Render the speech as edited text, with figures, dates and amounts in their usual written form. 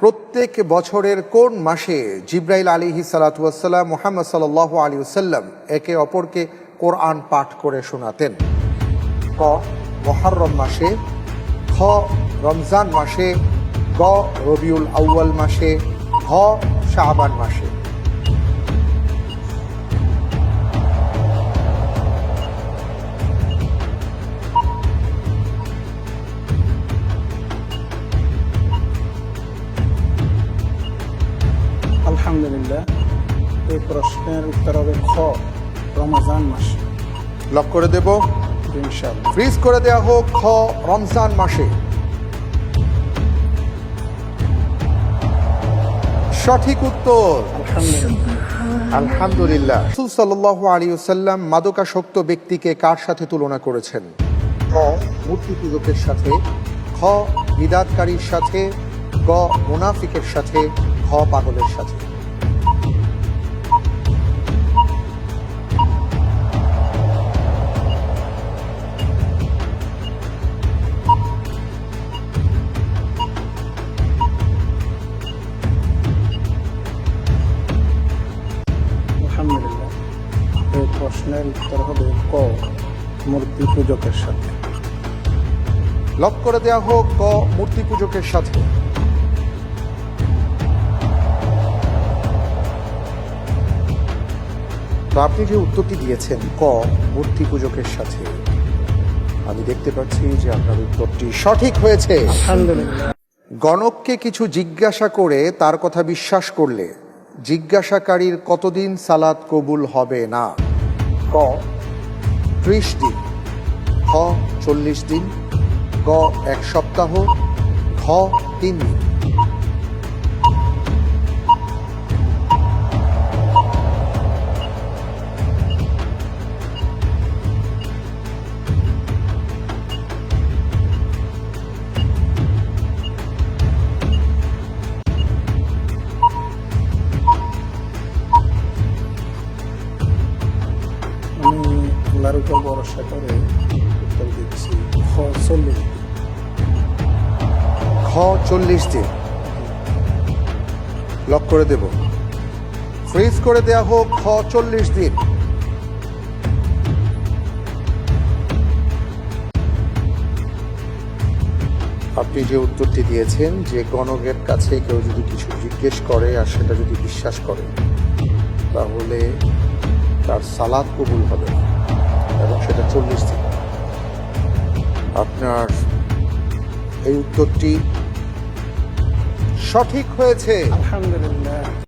প্রত্যেক বছরের কোন মাসে জিব্রাইল আলাইহিস সালাতু ওয়াস সালাম মুহাম্মদ সাল্লাল্লাহু আলাইহি ওয়াসাল্লাম একে অপরকে কোরআন পাঠ করে শোনাতেন? ক মুহররম মাসে, খ রমজান মাসে, গ রবিউল আউয়াল মাসে, ঘ শাবান মাসে। আলহামদুলিল্লাহ, এই প্রশ্নের উত্তর হবে খ রমজান মাস। লক করে দেব, ইনশাআল্লাহ। ফ্রিজ করে দেয়া হোক খ রমজান মাসে। সঠিক উত্তর আলহামদুলিল্লাহ। রাসূল সাল্লাল্লাহু আলাইহি ওয়াসাল্লাম মাদকাসক্ত ব্যক্তিকে কার সাথে তুলনা করেছেন? ক মূর্তি পূজকের সাথে, খ বিদআতকারীর সাথে, গ মুনাফিকের সাথে, খ পাগলের সাথে। আলহামদুলিল্লাহ, এই প্রশ্নের উত্তর হবে ক মূর্তি পূজকের সাথে। লক করে দেয়া হোক ক মূর্তি পূজকের সাথে। তো আপনি যে উত্তরটি দিয়েছেন ক মূর্তি পূজকের সাথে, আমি দেখতে পাচ্ছি যে আপনার উত্তরটি সঠিক হয়েছে। আলহামদুলিল্লাহ। গণককে কিছু জিজ্ঞাসা করে তার কথা বিশ্বাস করলে জিজ্ঞাসাকারীর কতদিন সালাত কবুল হবে না? ক 30 দিন, খ 40 দিন, গ 1 সপ্তাহ, ঘ 3 দিন। আমি আল্লাহর উপর ভরসা করে উত্তর দিচ্ছি খ 40 দিন। খ 40 দিন। লক করে দেব, ফ্রিজ করে দেয়া হোক খ 40 দিন। আপনি যে উত্তরটি দিয়েছেন যে গণকের কাছে কেউ যদি কিছু জিজ্ঞেস করে আর সেটা যদি বিশ্বাস করে তাহলে তার সালাত কবুল হবে না, এবং সেটা 40 দিন। আপনার এই উত্তরটি সঠিক হয়েছে। আলহামদুলিল্লাহ।